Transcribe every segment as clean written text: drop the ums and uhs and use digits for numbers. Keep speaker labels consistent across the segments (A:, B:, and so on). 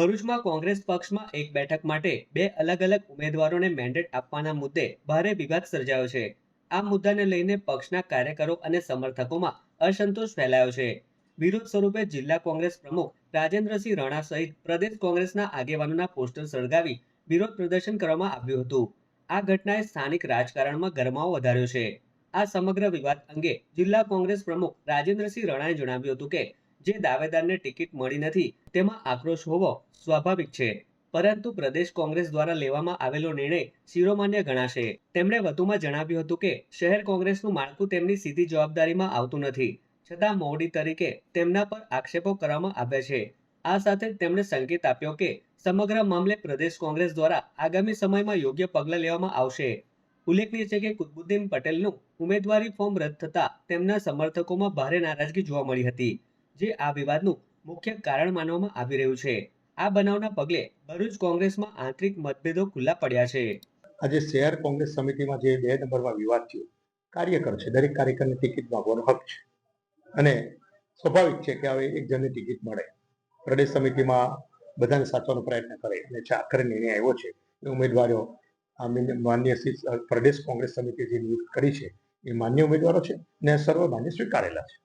A: ભરૂચમાં કોંગ્રેસ પક્ષમાં એક બેઠક માટે બે અલગ અલગ ઉમેદવારોને મેન્ડેટ આપવાના મુદ્દે ભારે વિવાદ સર્જાયો છે. આ મુદ્દાને લઈને પક્ષના કાર્યકરો અને સમર્થકોમાં અસંતોષ ફેલાયો છે. વિરોધ સ્વરૂપે જિલ્લા કોંગ્રેસ પ્રમુખ રાજેન્દ્રસિંહ રાણા સહિત પ્રદેશ કોંગ્રેસના આગેવાનોના પોસ્ટર સળગાવી વિરોધ પ્રદર્શન કરવામાં આવ્યું હતું. આ ઘટનાએ સ્થાનિક રાજકારણમાં ગરમાવો વધાર્યો છે. આ સમગ્ર વિવાદ અંગે જિલ્લા કોંગ્રેસ પ્રમુખ રાજેન્દ્રસિંહ રાણાએ જણાવ્યું હતું કે જે દાવેદારને ટિકિટ મળી નથી તેમાં આક્રોશ હોવો સ્વાભાવિક છે, પરંતુ પ્રદેશ કોંગ્રેસ દ્વારા લેવામાં આવેલો નિર્ણય શિરોમાન્ય ગણાશે. તેમણે વધુમાં જણાવ્યું હતું કે શહેર કોંગ્રેસનું માળખું તેમની સીધી જવાબદારીમાં આવતું નથી, છતાં મોવડી તરીકે તેમના પર આક્ષેપો કરવામાં આવ્યા છે. આ સાથે તેમણે સંકેત આપ્યો કે સમગ્ર મામલે પ્રદેશ કોંગ્રેસ દ્વારા આગામી સમયમાં યોગ્ય પગલાં લેવામાં આવશે. ઉલ્લેખનીય છે કે કુતબુદ્દીન પટેલનું ઉમેદવારી ફોર્મ રદ થતા તેમના સમર્થકોમાં ભારે નારાજગી જોવા મળી હતી, જે આ વિવાદનું મુખ્ય કારણ માનવામાં આવી રહ્યું છે. આ બનાવના પગલે ભરૂચ કોંગ્રેસમાં આંતરિક મતભેદો ખુલ્લા પડ્યા છે.
B: આજે શહેર કોંગ્રેસ સમિતિમાં જે 2 નંબરમાં વિવાદ થયો, કાર્યકર છે, દરેક કાર્યકરને ટિકિટ માંગવાનો હક છે અને સ્વાભાવિક છે કે હવે એક જણને ટિકિટ મળે. પ્રદેશ સમિતિમાં બધાને સાચવાનો પ્રયત્ન કરે અને આખરે નિર્ણય આવ્યો છે એ ઉમેદવારો માન્ય પ્રદેશ કોંગ્રેસ સમિતિ જે નિયુક્ત કરી છે એ માન્ય ઉમેદવારો છે ને સર્વમાન્ય સ્વીકારેલા છે.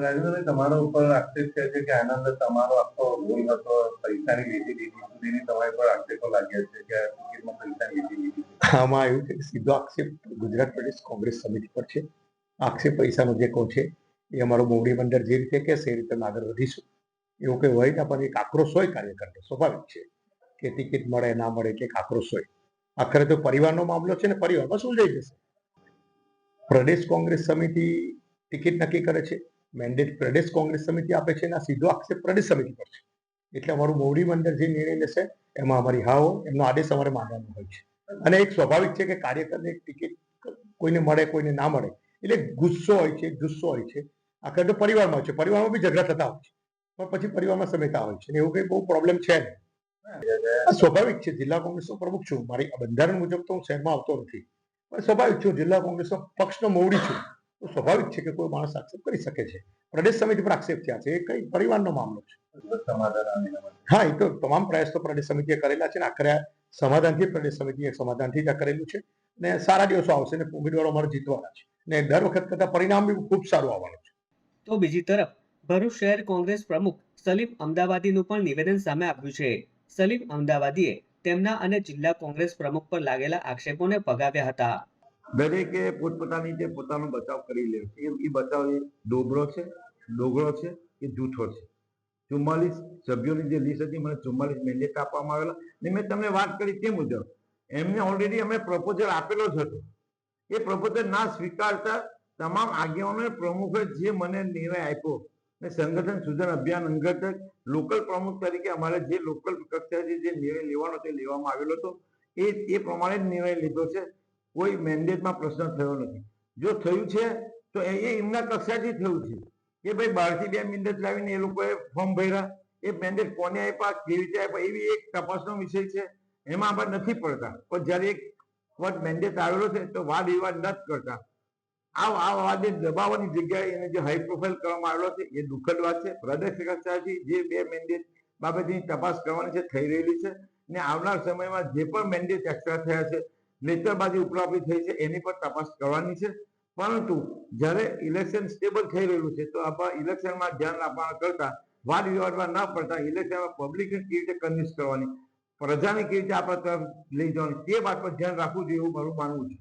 C: રાજેન્દ્રભાઈ, તમારા ઉપર આક્ષેપ છે કે આના અંદર તમારો આખો રોલ હતો, પૈસાની લેતી દીધી સુધીની તમારી પર આક્ષેપો લાગ્યા છે કે ટિકિટમાં પૈસા લીધી.
B: આમાં આવ્યું છે કે સીધો આક્ષેપ ગુજરાત પ્રદેશ કોંગ્રેસ સમિતિ પર છે. આક્ષેપ પૈસાનો જે કહો છે એ અમારો મોવડી મંડળ જે રીતે કહેશે એ રીતે આગળ વધીશું. એવું કંઈ હોય ના, પણ એક આક્રોશ હોય કાર્યકરને, સ્વાભાવિક છે કે ટિકિટ મળે ના મળે કે આક્રોશ હોય. આખરે તો પરિવારનો મામલો છે ને પરિવારમાં સુલઝાઈ જશે. પ્રદેશ કોંગ્રેસ સમિતિ ટિકિટ નક્કી કરે છે, મેન્ડેટ પ્રદેશ કોંગ્રેસ સમિતિ આપે છે અને સીધો આક્ષેપ પ્રદેશ સમિતિ પર છે. એટલે અમારું મોવડી મંડળ જે નિર્ણય લેશે એમાં અમારી હા હોય, એમનો આદેશ અમારે માનવાનો હોય છે. અને એક સ્વાભાવિક છે કે કાર્યકરને ટિકિટ કોઈને મળે કોઈને ના મળે એટલે ગુસ્સો હોય છે, જુસ્સો હોય છે. આખરે તો પરિવારમાં હોય છે, પરિવારમાં બી ઝઘડા થતા હોય છે, પણ પછી પરિવારમાં સમેતા હોય છે. એવું કંઈ બહુ પ્રોબ્લેમ છે નહીં. સ્વાભાવિક છે, જિલ્લા કોંગ્રેસનો પ્રમુખ છું, મારી બંધારણ મુજબ તો હું શહેરમાં આવતો નથી, પણ સ્વાભાવિક છું, જિલ્લા કોંગ્રેસનો પક્ષનો મોવડી છું, તો સ્વાભાવિક છે કે કોઈ માણસ આક્ષેપ કરી શકે છે. પ્રદેશ સમિતિ પર આક્ષેપ થયા છે, એ કઈ પરિવારનો મામલો છે. હા, એ તો તમામ પ્રયાસ તો પ્રદેશ સમિતિએ કરેલા છે ને આખરે સમાધાનથી પ્રદેશ સમિતિએ સમાધાનથી જ કરેલું છે ને સારા દિવસો આવશે ને ઉમેદવારો અમારે જીતવાના છે ને દર વખત કરતા પરિણામ બી ખૂબ સારું આવવાનું છે.
A: તો બીજી તરફ ભરૂચ શહેર કોંગ્રેસ પ્રમુખ સલીમ અમદાવાદીનું પણ નિવેદન સામે આવ્યું છે. સલીમ અમદાવાદીએ તેમના અને જિલ્લા કોંગ્રેસ પ્રમુખ પર લાગેલા આક્ષેપોને ફગાવ્યા હતા.
C: દરેકે પોતપોતાની રીતે પોતાનો બચાવ કરી લે છે. એ બચાવ એ ડોગરો છે કે જૂઠો છે. 44 સભ્યોની જે લિસ્ટ હતી, મને 44 મેન્ડેટ આપવામાં આવેલા ને મેં તમને વાત કરી તે મુજબ એમને ઓલરેડી અમે પ્રપોઝલ આપેલો જ હતો. એ પ્રપોઝલ ના સ્વીકારતા તમામ આગેવાનો પ્રમુખે જે મને નિર્ણય આપ્યો ને સંગઠન સૂચન અભિયાન અંગત લોકલ પ્રમુખ તરીકે અમારે જે લોકલ કક્ષાએથી જે નિર્ણય લેવાનો તે લેવામાં આવેલો હતો એ પ્રમાણે જ નિર્ણય લીધો છે. કોઈ મેન્ડેટમાં પ્રશ્ન થયો નથી. જો થયું છે તો એ એમના કક્ષાથી થયું છે કે ભાઈ બહારથી 2 મેન્ડેટ લાવીને એ લોકોએ ફોર્મ ભર્યા. એ મેન્ડેટ કોને આપ્યા, કેવી રીતે આપ્યા, એવી એક તપાસનો વિષય છે. એમાં આપણે નથી પડતા, પણ જ્યારે એક વખત મેન્ડેટ આવેલો છે તો વાદ વિવાદ નથી કરતા. આ વાદે દબાવવાની જગ્યાએ એને જે હાઈ પ્રોફાઇલ કરવામાં આવેલો છે એ દુઃખદ વાત છે. પ્રદેશ કક્ષાથી જે 2 મેન્ડેટ બાબતની તપાસ કરવાની છે, થઈ રહેલી છે ને આવનાર સમયમાં જે પણ મેન્ડેટ એક્સ્ટ્રા થયા છે, નેતરબાજી ઉપરાપરી થઈ છે, એની પર તપાસ કરવાની છે. પરંતુ જ્યારે ઇલેક્શન સ્ટેબલ થઈ રહ્યું છે તો આપણે ઇલેક્શનમાં ધ્યાન આપવા કરતા વાદ વિવાદમાં ન પડતા ઇલેક્શનમાં પબ્લિકને કેવી રીતે કન્વિન્સ કરવાની, પ્રજાને કેવી રીતે આપણા તરફ લઈ જવાની તે વાત પર ધ્યાન રાખવું જોઈએ એવું મારું માનવું છે.